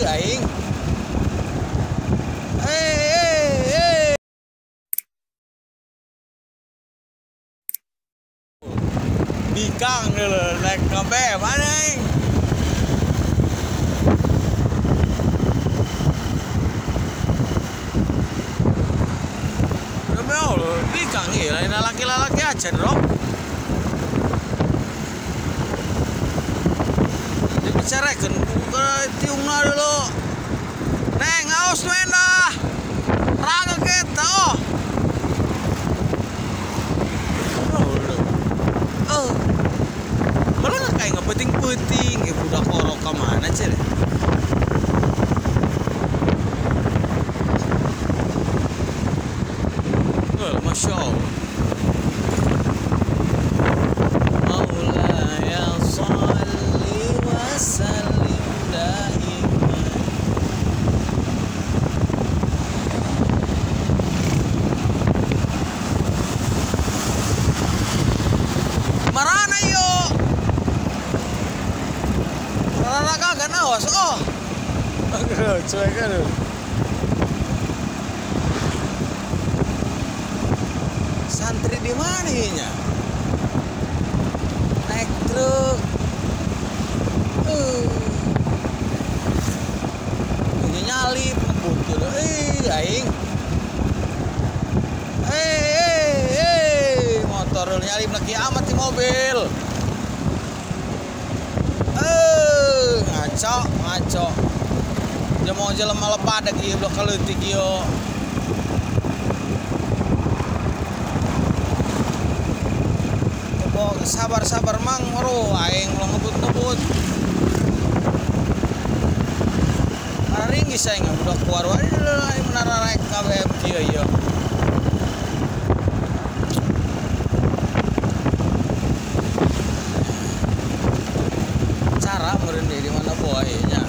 aing. Eh. Bikang dulu naik kabeh mana aing. Bikang iya, lain laki-laki aja dong. Dibicarakan ke tiungna dulu. Neng, aos wenda. Raga kita malah nggak kayak ngepeting-peting. Budak korok kemana sih? Masya Allah. Maulaya salli wa sallim daiman. Marana yo. Marana kagak nawas. Oh. Cuek kan. Santri di mana nya? Naik truk. Ini nyalip ngebut dulu. Aing. Motor nyalip lagi amat di mobil. Ngaco. Dia mau jalan malah pada kieu blok kaleutik kieu. Sabar mang moro aing lo ngebut ringis aing budak keluar wae aing menara naik kabeh kieu ieu cara meureun di mana boy nya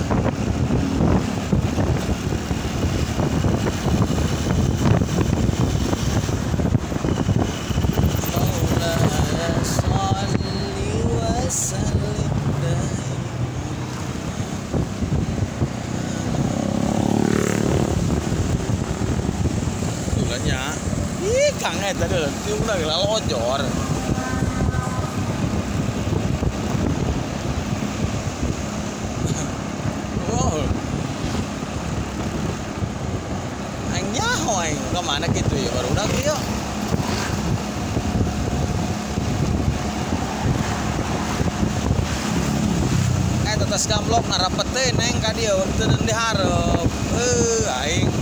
Kang eta deuh, tiung udah gila lojor. Wow. Aing nyaho aing ka mana kitu ya baru udah kieu. Eta tos gamblok narapet teh neng ka dieu teu dihareup. Aing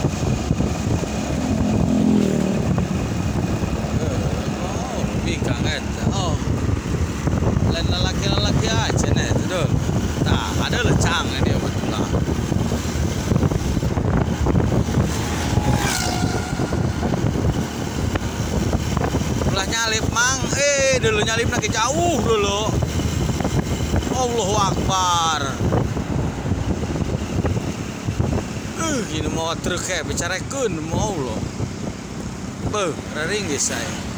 Bikang eta. Oh. Lain laki-laki aja nih itu dul. Nah, ada lecang dia betul lah. Ulah nyalip mang. Dulu nyalip lagi jauh dulu. Allahu Akbar. Ini mau truk kayak bicarakeun mau Allah. Beuh, raringgis saya.